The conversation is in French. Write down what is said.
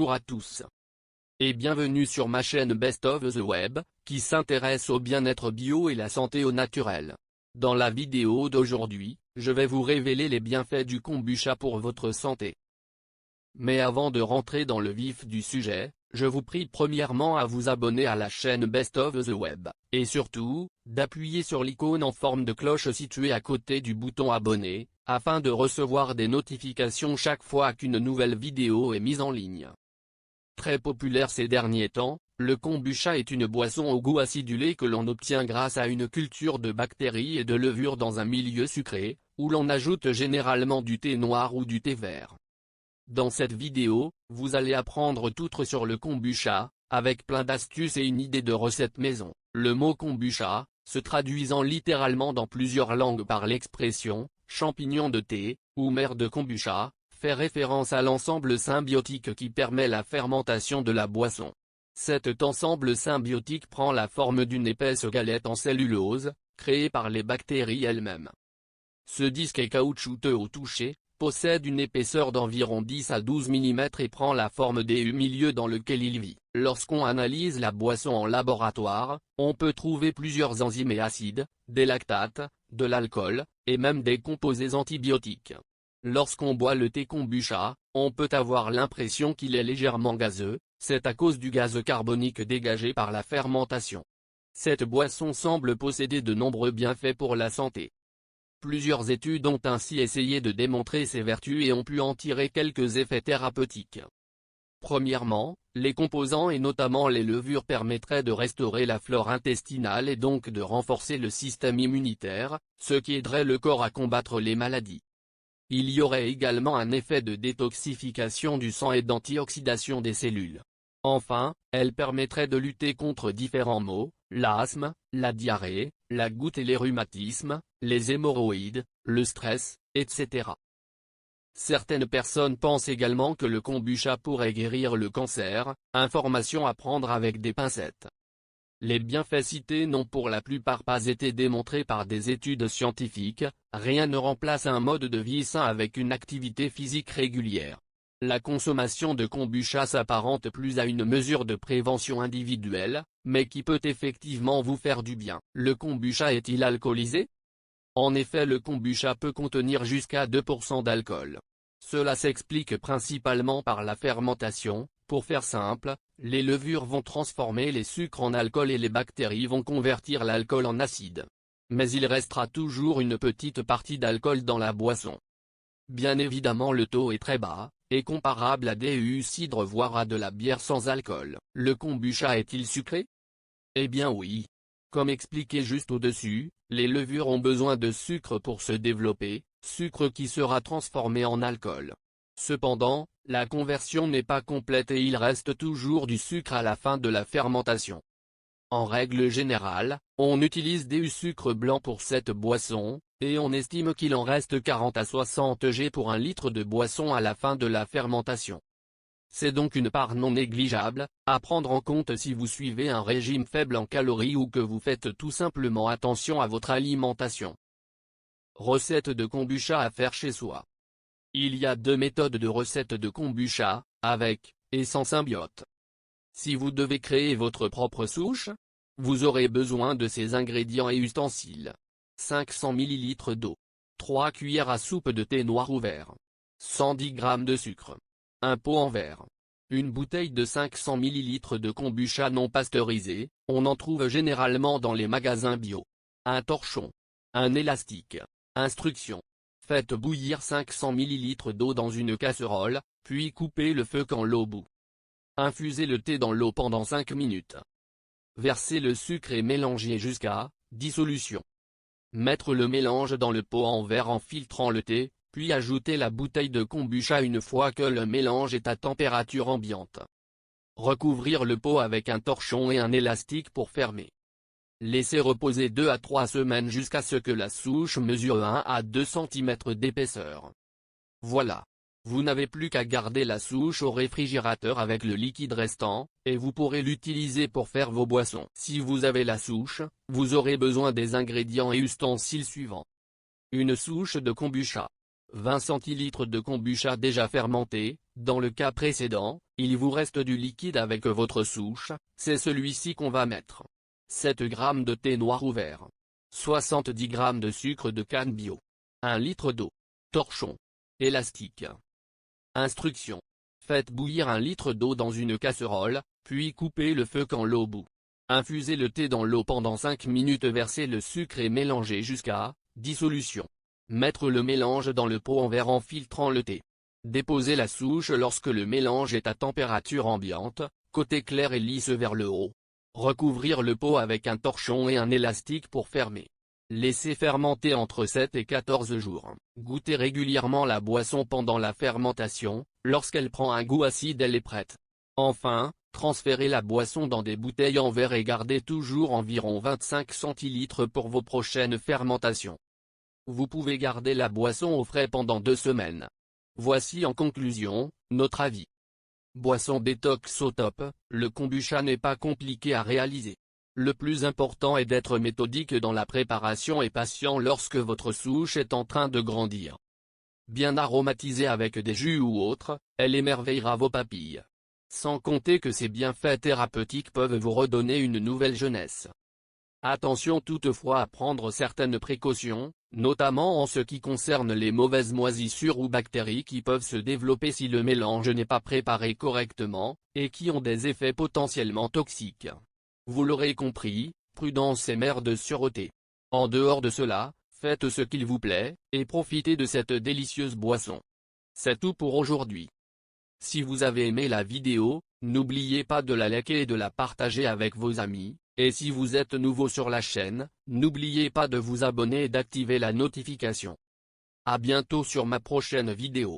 Bonjour à tous. Et bienvenue sur ma chaîne Best of the Web, qui s'intéresse au bien-être bio et la santé au naturel. Dans la vidéo d'aujourd'hui, je vais vous révéler les bienfaits du kombucha pour votre santé. Mais avant de rentrer dans le vif du sujet, je vous prie premièrement à vous abonner à la chaîne Best of the Web, et surtout, d'appuyer sur l'icône en forme de cloche située à côté du bouton abonner, afin de recevoir des notifications chaque fois qu'une nouvelle vidéo est mise en ligne. Très populaire ces derniers temps, le kombucha est une boisson au goût acidulé que l'on obtient grâce à une culture de bactéries et de levures dans un milieu sucré, où l'on ajoute généralement du thé noir ou du thé vert. Dans cette vidéo, vous allez apprendre tout sur le kombucha, avec plein d'astuces et une idée de recette maison. Le mot kombucha, se traduisant littéralement dans plusieurs langues par l'expression « champignon de thé » ou « mer de kombucha », fait référence à l'ensemble symbiotique qui permet la fermentation de la boisson. Cet ensemble symbiotique prend la forme d'une épaisse galette en cellulose, créée par les bactéries elles-mêmes. Ce disque est caoutchouteux au toucher, possède une épaisseur d'environ 10 à 12 mm et prend la forme du milieu dans lequel il vit. Lorsqu'on analyse la boisson en laboratoire, on peut trouver plusieurs enzymes et acides, des lactates, de l'alcool, et même des composés antibiotiques. Lorsqu'on boit le thé kombucha, on peut avoir l'impression qu'il est légèrement gazeux, c'est à cause du gaz carbonique dégagé par la fermentation. Cette boisson semble posséder de nombreux bienfaits pour la santé. Plusieurs études ont ainsi essayé de démontrer ses vertus et ont pu en tirer quelques effets thérapeutiques. Premièrement, les composants et notamment les levures permettraient de restaurer la flore intestinale et donc de renforcer le système immunitaire, ce qui aiderait le corps à combattre les maladies. Il y aurait également un effet de détoxification du sang et d'antioxydation des cellules. Enfin, elle permettrait de lutter contre différents maux, l'asthme, la diarrhée, la goutte et les rhumatismes, les hémorroïdes, le stress, etc. Certaines personnes pensent également que le kombucha pourrait guérir le cancer, information à prendre avec des pincettes. Les bienfaits cités n'ont pour la plupart pas été démontrés par des études scientifiques, rien ne remplace un mode de vie sain avec une activité physique régulière. La consommation de kombucha s'apparente plus à une mesure de prévention individuelle, mais qui peut effectivement vous faire du bien. Le kombucha est-il alcoolisé? En effet, le kombucha peut contenir jusqu'à 2% d'alcool. Cela s'explique principalement par la fermentation. Pour faire simple, les levures vont transformer les sucres en alcool et les bactéries vont convertir l'alcool en acide. Mais il restera toujours une petite partie d'alcool dans la boisson. Bien évidemment, le taux est très bas, et comparable à du cidre voire à de la bière sans alcool. Le kombucha est-il sucré? Eh bien oui. Comme expliqué juste au-dessus, les levures ont besoin de sucre pour se développer, sucre qui sera transformé en alcool. Cependant, la conversion n'est pas complète et il reste toujours du sucre à la fin de la fermentation. En règle générale, on utilise du sucre blanc pour cette boisson, et on estime qu'il en reste 40 à 60 g pour un litre de boisson à la fin de la fermentation. C'est donc une part non négligeable, à prendre en compte si vous suivez un régime faible en calories ou que vous faites tout simplement attention à votre alimentation. Recette de kombucha à faire chez soi. Il y a deux méthodes de recette de kombucha, avec et sans symbiote. Si vous devez créer votre propre souche, vous aurez besoin de ces ingrédients et ustensiles. 500 ml d'eau, 3 cuillères à soupe de thé noir ou vert, 110 g de sucre, un pot en verre, une bouteille de 500 ml de kombucha non pasteurisé, on en trouve généralement dans les magasins bio, un torchon, un élastique. Instructions. Faites bouillir 500 ml d'eau dans une casserole, puis coupez le feu quand l'eau bout. Infusez le thé dans l'eau pendant 5 minutes. Versez le sucre et mélangez jusqu'à dissolution. Mettre le mélange dans le pot en verre en filtrant le thé, puis ajouter la bouteille de kombucha une fois que le mélange est à température ambiante. Recouvrir le pot avec un torchon et un élastique pour fermer. Laissez reposer 2 à 3 semaines jusqu'à ce que la souche mesure 1 à 2 cm d'épaisseur. Voilà. Vous n'avez plus qu'à garder la souche au réfrigérateur avec le liquide restant, et vous pourrez l'utiliser pour faire vos boissons. Si vous avez la souche, vous aurez besoin des ingrédients et ustensiles suivants. Une souche de kombucha. 20 centilitres de kombucha déjà fermenté. Dans le cas précédent, il vous reste du liquide avec votre souche, c'est celui-ci qu'on va mettre. 7 g de thé noir ouvert. 70 g de sucre de canne bio. 1 litre d'eau. Torchon. Élastique. Instructions. Faites bouillir 1 litre d'eau dans une casserole, puis coupez le feu quand l'eau bout. Infusez le thé dans l'eau pendant 5 minutes, versez le sucre et mélangez jusqu'à dissolution. Mettre le mélange dans le pot en verre en filtrant le thé. Déposez la souche lorsque le mélange est à température ambiante, côté clair et lisse vers le haut. Recouvrir le pot avec un torchon et un élastique pour fermer. Laissez fermenter entre 7 et 14 jours. Goûtez régulièrement la boisson pendant la fermentation, lorsqu'elle prend un goût acide elle est prête. Enfin, transférez la boisson dans des bouteilles en verre et gardez toujours environ 25 centilitres pour vos prochaines fermentations. Vous pouvez garder la boisson au frais pendant 2 semaines. Voici en conclusion, notre avis. Boisson détox au top, le kombucha n'est pas compliqué à réaliser. Le plus important est d'être méthodique dans la préparation et patient lorsque votre souche est en train de grandir. Bien aromatisée avec des jus ou autres, elle émerveillera vos papilles. Sans compter que ses bienfaits thérapeutiques peuvent vous redonner une nouvelle jeunesse. Attention toutefois à prendre certaines précautions, notamment en ce qui concerne les mauvaises moisissures ou bactéries qui peuvent se développer si le mélange n'est pas préparé correctement, et qui ont des effets potentiellement toxiques. Vous l'aurez compris, prudence est mère de sûreté. En dehors de cela, faites ce qu'il vous plaît, et profitez de cette délicieuse boisson. C'est tout pour aujourd'hui. Si vous avez aimé la vidéo, n'oubliez pas de la liker et de la partager avec vos amis, et si vous êtes nouveau sur la chaîne, n'oubliez pas de vous abonner et d'activer la notification. À bientôt sur ma prochaine vidéo.